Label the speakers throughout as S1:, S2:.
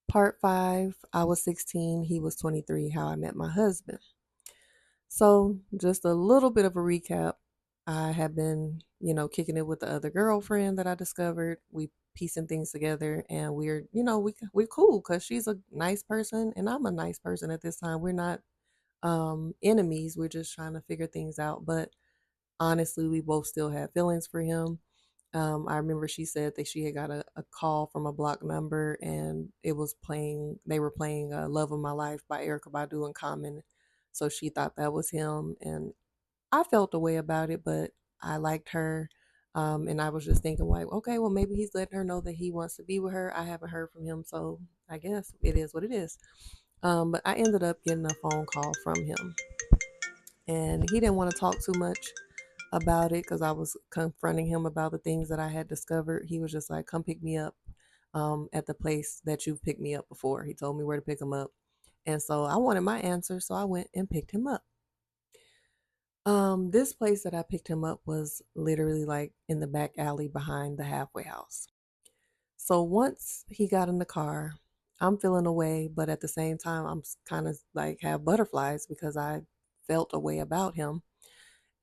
S1: Part 5, I was 16, he was 23, how I met my husband. So, just a little bit of a recap. I have been, kicking it with the other girlfriend that I discovered. We piecing things together and we're, we're cool cuz she's a nice person and I'm a nice person at this time. We're not enemies. We're just trying to figure things out, but honestly, we both still have feelings for him. I remember she said that she had got a call from a block number and they were playing Love of My Life by Erica Badu and Common. So she thought that was him. And I felt a way about it, but I liked her. And I was just thinking, like, okay, well, maybe he's letting her know that he wants to be with her. I haven't heard from him. So I guess it is what it is. But I ended up getting a phone call from him. And he didn't want to talk too much about it because I was confronting him about the things that I had discovered. He was just like, come pick me up at the place that you've picked me up before. He told me where to pick him up. And so I wanted my answer, so I went and picked him up. This place that I picked him up was literally like in the back alley behind the halfway house. So once he got in the car, I'm feeling away, but at the same time, I'm kind of like have butterflies because I felt a way about him.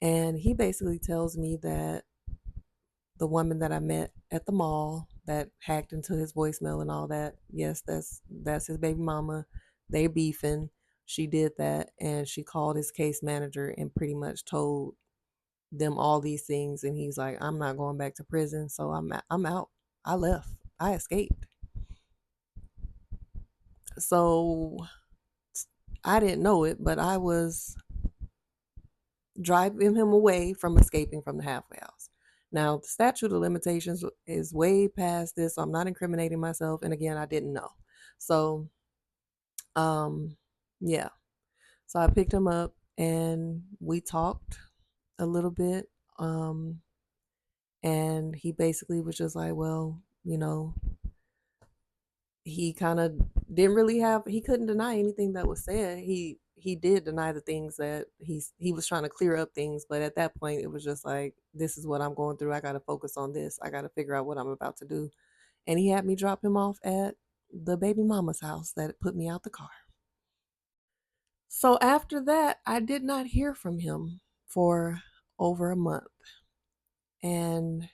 S1: And he basically tells me that the woman that I met at the mall that hacked into his voicemail and all that, yes, that's his baby mama. They beefing. She did that and she called his case manager and pretty much told them all these things and he's like, I'm not going back to prison, so I'm out. I left. I escaped. So I didn't know it, but I was driving him away from escaping from the halfway house. Now, the statute of limitations is way past this, so I'm not incriminating myself. And again, I didn't know. So, um, yeah. So I picked him up and we talked a little bit. Um, and he basically was just like, well, he kind of didn't really have he couldn't deny anything that was said. He did deny the things that he was trying to clear up things, but at that point it was just like, this is what I'm going through. I got to focus on this. I got to figure out what I'm about to do. And he had me drop him off at the baby mama's house that put me out the car. So after that, I did not hear from him for over a month. And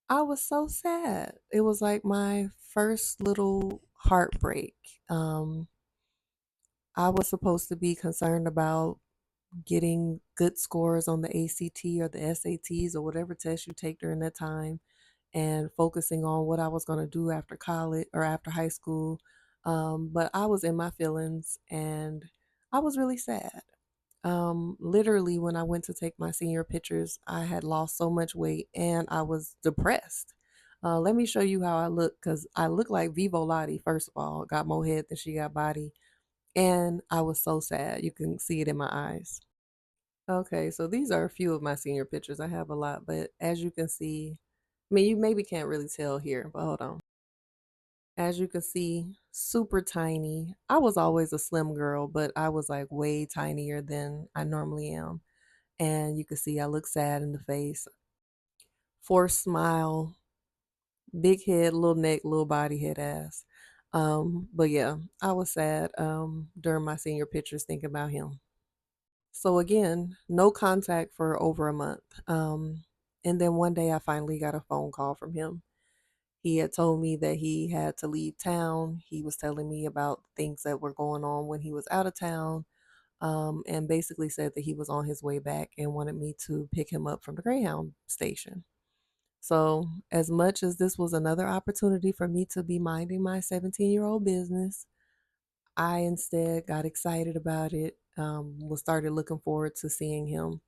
S1: I was so sad. It was like my first little heartbreak. Um, I was supposed to be concerned about getting good scores on the ACT or the SATs or whatever test you take during that time and focusing on what I was going to do after college or after high school. But I was in my feelings and I was really sad. Literally, when I went to take my senior pictures, I had lost so much weight and I was depressed. Let me show you how I look because I look like Vivo Lottie, first of all. Got more head than she got body. And I was so sad. You can see it in my eyes. Okay, so these are a few of my senior pictures. I have a lot, but as you can see, I mean, you maybe can't really tell here, but hold on. As you can see, super tiny. I was always a slim girl, but I was like way tinier than I normally am. And you can see I look sad in the face. Forced smile, big head, little neck, little body, head ass. But yeah, I was sad during my senior pictures thinking about him. So again, no contact for over a month. And then one day I finally got a phone call from him. He had told me that he had to leave town. He was telling me about things that were going on when he was out of town, and basically said that he was on his way back and wanted me to pick him up from the Greyhound station. So, as much as this was another opportunity for me to be minding my 17-year-old business, I instead got excited about it, was started looking forward to seeing him.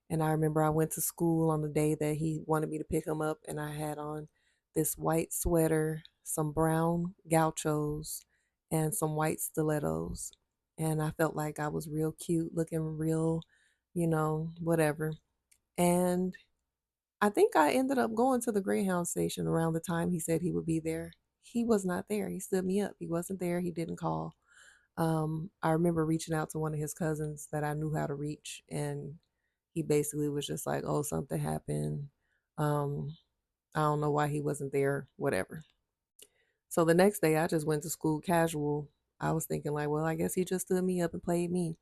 S1: And I remember I went to school on the day that he wanted me to pick him up, and I had on this white sweater, some brown gauchos, and some white stilettos. And I felt like I was real cute, looking real, whatever. And I think I ended up going to the Greyhound station around the time he said he would be there. He was not there. He stood me up. He wasn't there. He didn't call. I remember reaching out to one of his cousins that I knew how to reach, and he basically was just like, "Oh, something happened. Um, I don't know why he wasn't there, whatever." So the next day, I just went to school casual. I was thinking, like, well, I guess he just stood me up and played me.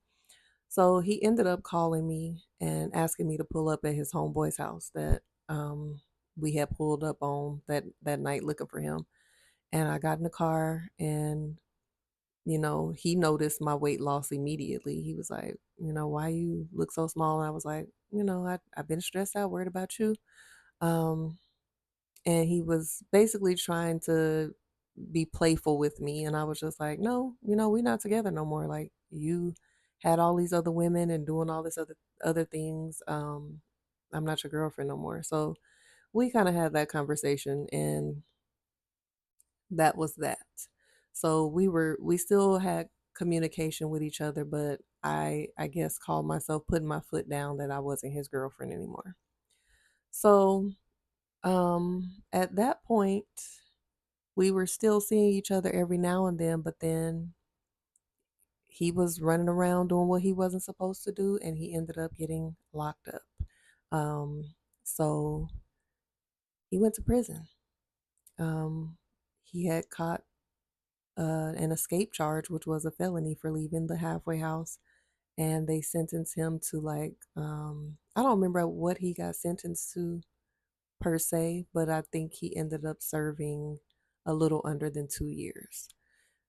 S1: So he ended up calling me and asking me to pull up at his homeboy's house that um, we had pulled up on that night looking for him. And I got in the car, and he noticed my weight loss immediately. He was like, why you look so small? And I was like, I've been stressed out, worried about you. Um, and he was basically trying to be playful with me, and I was just like, no, we're not together no more. Like, you had all these other women and doing all this other things. I'm not your girlfriend no more. So we kind of had that conversation, and that was that. So we still had communication with each other, but I guess called myself putting my foot down that I wasn't his girlfriend anymore. So at that point, we were still seeing each other every now and then, but then he was running around doing what he wasn't supposed to do, and he ended up getting locked up. So he went to prison. Um, he had caught an escape charge, which was a felony for leaving the halfway house, and they sentenced him to like I don't remember what he got sentenced to per se, but I think he ended up serving a little under than 2 years.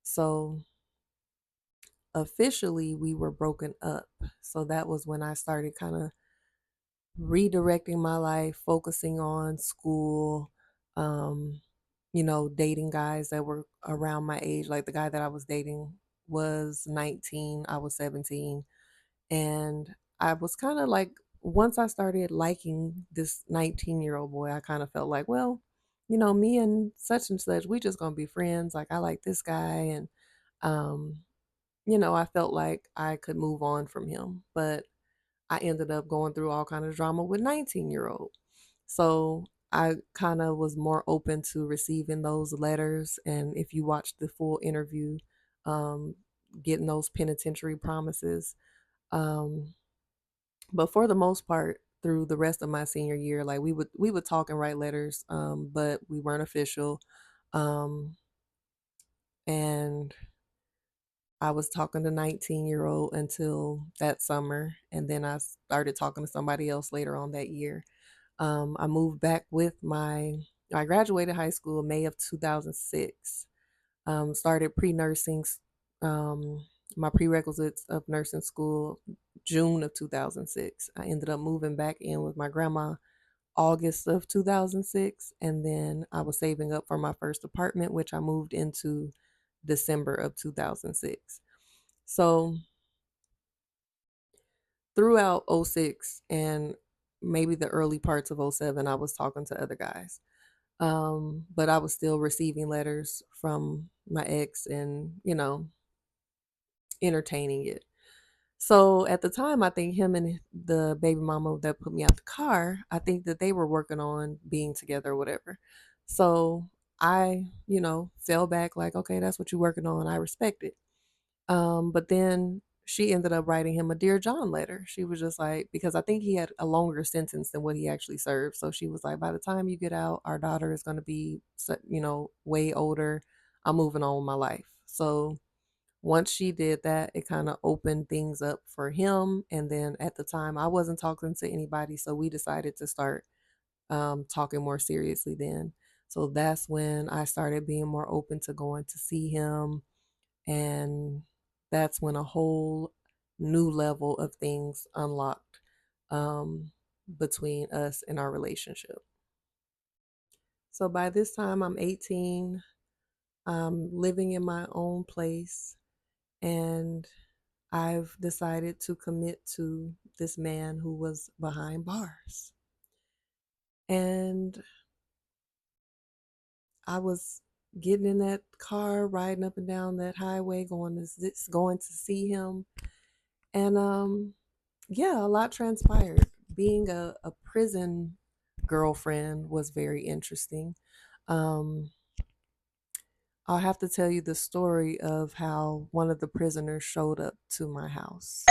S1: So officially we were broken up. So that was when I started kind of redirecting my life, focusing on school, um, dating guys that were around my age. Like the guy that I was dating was 19, I was 17. And I was kind of like, once I started liking this 19-year-old boy, I kind of felt like, well, me and such, we just gonna be friends. Like I like this guy, and um, I felt like I could move on from him. But I ended up going through all kind of drama with 19-year-old. So I kind of was more open to receiving those letters. And if you watch the full interview, um, getting those penitentiary promises. Um, but for the most part, through the rest of my senior year, like we would talk and write letters, but we weren't official. Um, and I was talking to 19-year-old until that summer, and then I started talking to somebody else later on that year. I moved back with I graduated high school in May of 2006. Started pre-nursing, um, my prerequisites of nursing school, June of 2006. I ended up moving back in with my grandma August of 2006, and then I was saving up for my first apartment, which I moved into December of 2006. So throughout '06 and maybe the early parts of '07, I was talking to other guys. But I was still receiving letters from my ex and, entertaining it. So at the time, I think him and the baby mama that put me out the car, I think that they were working on being together or whatever. So I, fell back like, okay, that's what you're working on. I respect it. But then she ended up writing him a Dear John letter. She was just like, because I think he had a longer sentence than what he actually served. So she was like, by the time you get out, our daughter is going to be, way older. I'm moving on with my life. So once she did that, it kind of opened things up for him. And then at the time, I wasn't talking to anybody. So we decided to start talking more seriously then. So that's when I started being more open to going to see him, and that's when a whole new level of things unlocked between us and our relationship. So by this time, I'm 18, I'm living in my own place, and I've decided to commit to this man who was behind bars. And I was getting in that car, riding up and down that highway, going to see him. And yeah, a lot transpired. Being a prison girlfriend was very interesting. Um, I'll have to tell you the story of how one of the prisoners showed up to my house.